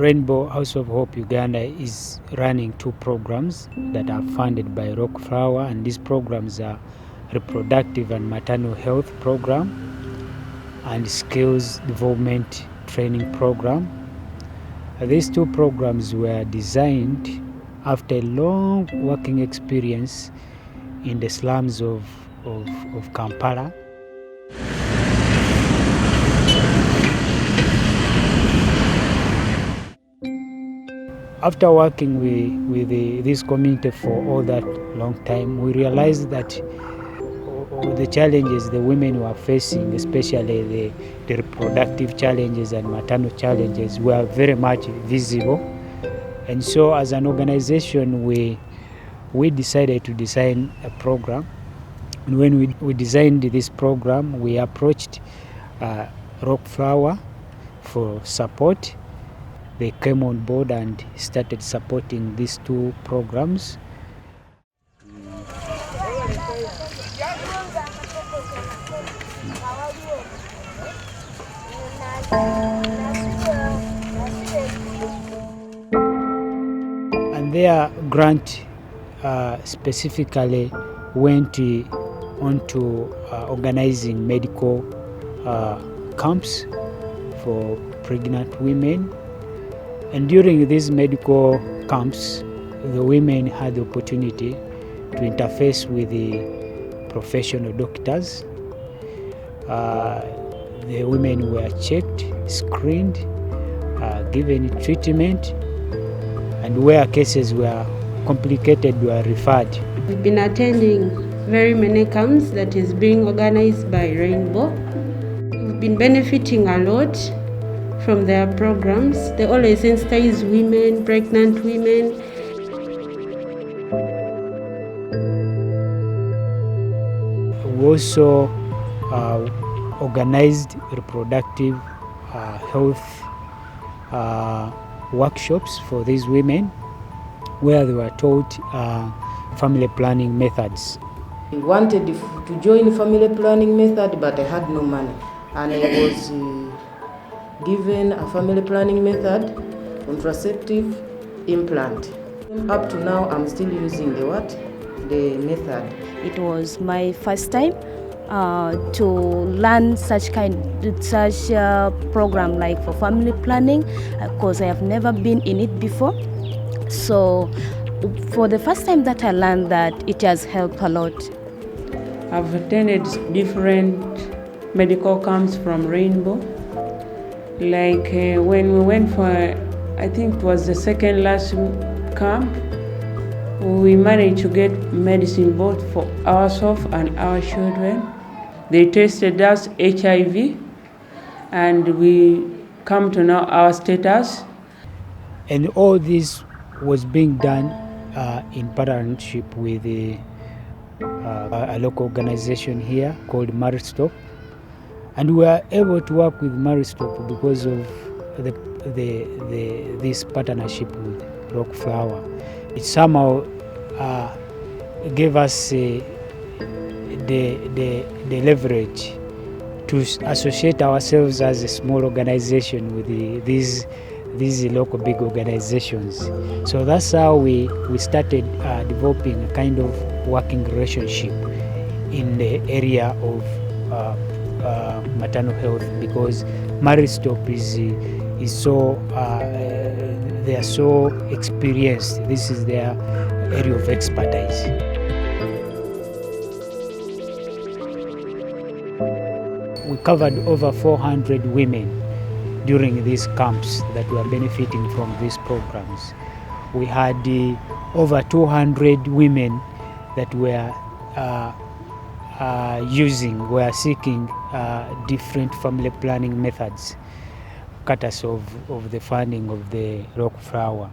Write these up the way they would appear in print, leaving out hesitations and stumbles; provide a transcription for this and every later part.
Rainbow House of Hope Uganda is running 2 programs that are funded by Rock Flower, and these programs are reproductive and maternal health program and skills development training program. These 2 programs were designed after a long working experience in the slums of Kampala. After working with this community for all that long time, we realized that the challenges the women were facing, especially the reproductive challenges and maternal challenges, were very much visible. And so as an organization, we decided to design a program. And when we designed this program, we approached Rock Flower for support. They came on board and started supporting these 2 programs. And their grant specifically went on to organizing medical camps for pregnant women. And during these medical camps, the women had the opportunity to interface with the professional doctors. The women were checked, screened, given treatment, and where cases were complicated were referred. We've been attending very many camps that is being organized by Rainbow. We've been benefiting a lot from their programs. They always sensitize women, pregnant women. We also organized reproductive health workshops for these women, where they were taught family planning methods. I wanted to join family planning method, but I had no money, and I was given a family planning method, contraceptive implant. Up to now, I'm still using the method. It was my first time to learn such program like for family planning, because I have never been in it before. So for the first time that I learned that, it has helped a lot. I've attended different medical camps from Rainbow. Like when we went for, I think it was the second last camp, we managed to get medicine both for ourselves and our children. They tested us HIV, and we come to know our status. And all this was being done in partnership with a local organization here called Maristop. And we were able to work with Maristop because of this partnership with Rock Flower. It somehow gave us the leverage to associate ourselves as a small organization with these local big organizations. So that's how we started developing a kind of working relationship in the area of maternal health, because Maristop is so they are so experienced. This is their area of expertise. We covered over 400 women during these camps that were benefiting from these programs. We had over 200 women that were seeking different family planning methods, courtesy of the funding of the Rock Flower.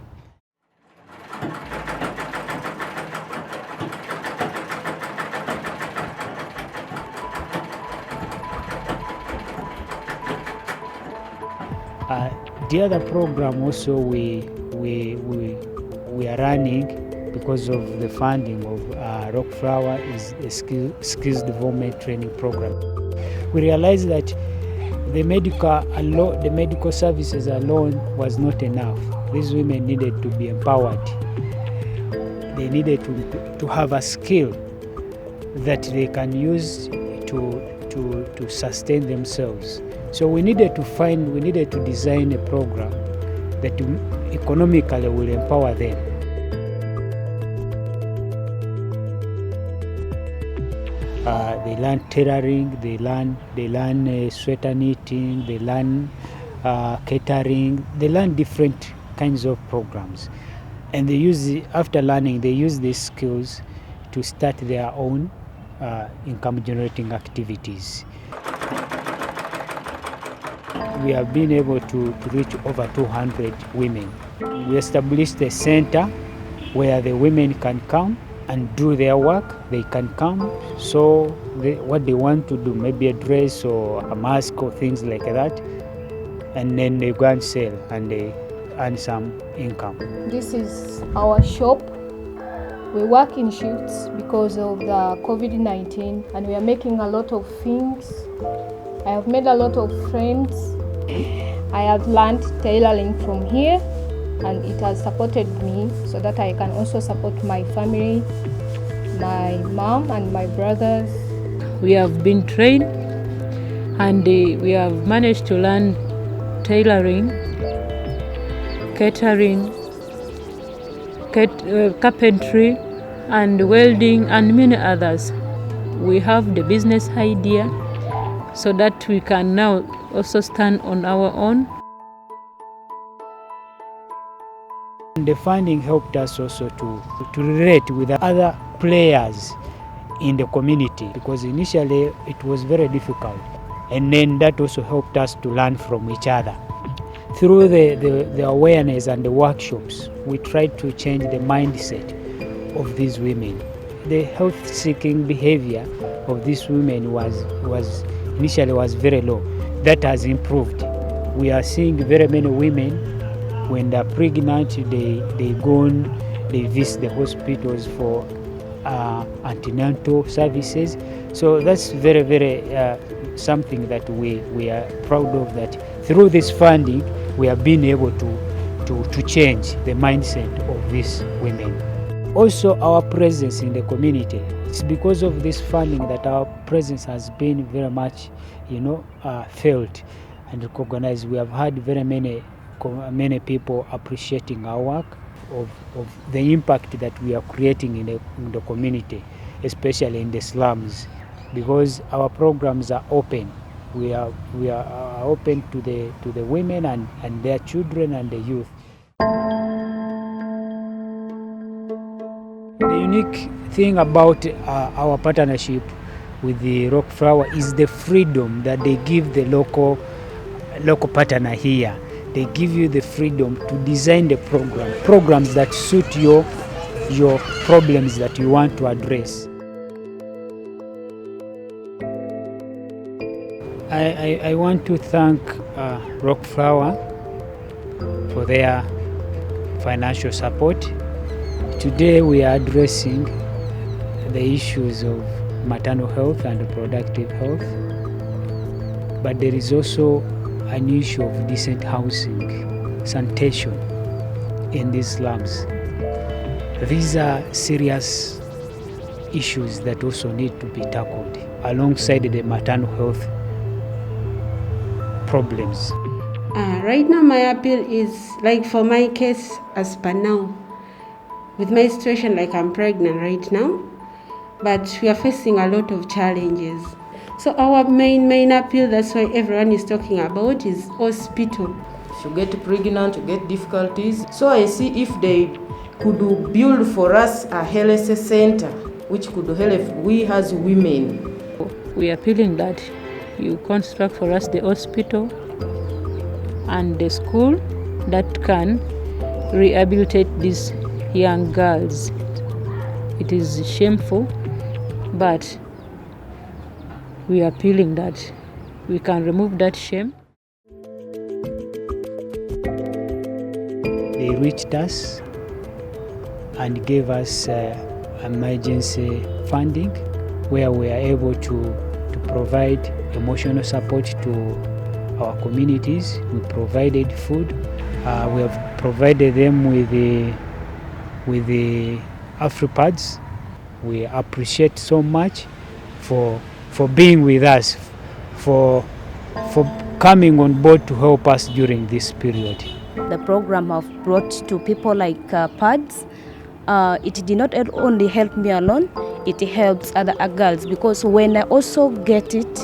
The other program also we are running because of the funding of Rock Flower is a skills development training program. We realized that the medical services alone was not enough. These women needed to be empowered. They needed to have a skill that they can use to sustain themselves. So we needed to design a program that economically will empower them. They learn tailoring, they learn sweater knitting, they learn catering, they learn different kinds of programs. And after learning, they use these skills to start their own income generating activities. We have been able to reach over 200 women. We established a center where the women can come and do their work. They can come, so what they want to do, maybe a dress or a mask or things like that, and then they go and sell and they earn some income. This is our shop. We work in shifts because of the COVID-19, and we are making a lot of things. I have made a lot of friends. I have learned tailoring from here, and it has supported me so that I can also support my family, my mom and my brothers. We have been trained, and we have managed to learn tailoring, catering, carpentry, and welding, and many others. We have the business idea so that we can now also stand on our own. The funding helped us also to relate with other players in the community, because initially it was very difficult, and then that also helped us to learn from each other. Through the awareness and the workshops, we tried to change the mindset of these women. The health-seeking behavior of these women was initially very low. That has improved. We are seeing very many women, when they're pregnant, they go on, they visit the hospitals for antenatal services. So that's very, very something that we are proud of, that through this funding we have been able to change the mindset of these women. Also, our presence in the community, it's because of this funding that our presence has been very much felt and recognized. We have had very many people appreciating our work, of the impact that we are creating in the community, especially in the slums, because our programs are open. We are open to the women and their children and the youth. The unique thing about our partnership with the Rockflower is the freedom that they give the local partner here. They give you the freedom to design the programs that suit your problems that you want to address. I want to thank Rockflower for their financial support. Today we are addressing the issues of maternal health and reproductive health, but there is also an issue of decent housing, sanitation in these slums. These are serious issues that also need to be tackled alongside the maternal health problems. Right now my appeal is, like for my case as per now, with my situation, like I'm pregnant right now, but we are facing a lot of challenges. So our main appeal, that's why everyone is talking about, is hospital. If you get pregnant, you get difficulties. So I see if they could build for us a health center, which could help we as women. We are appealing that you construct for us the hospital and the school that can rehabilitate these young girls. It is shameful, but we are appealing that we can remove that shame. They reached us and gave us emergency funding, where we are able to provide emotional support to our communities. We provided food. We have provided them with the AfriPads. We appreciate so much for being with us, for coming on board to help us during this period. The program have brought to people like pads. It did not only help me alone, it helps other girls, because when I also get it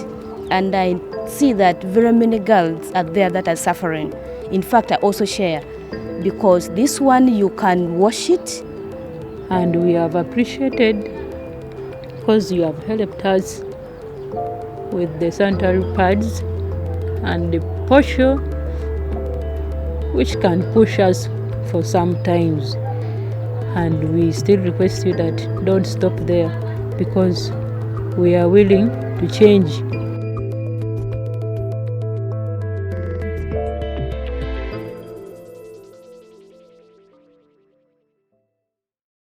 and I see that very many girls are there that are suffering, in fact I also share, because this one you can wash it. And we have appreciated because you have helped us with the sanitary pads and the posho, which can push us for some times. And we still request you that don't stop there, because we are willing to change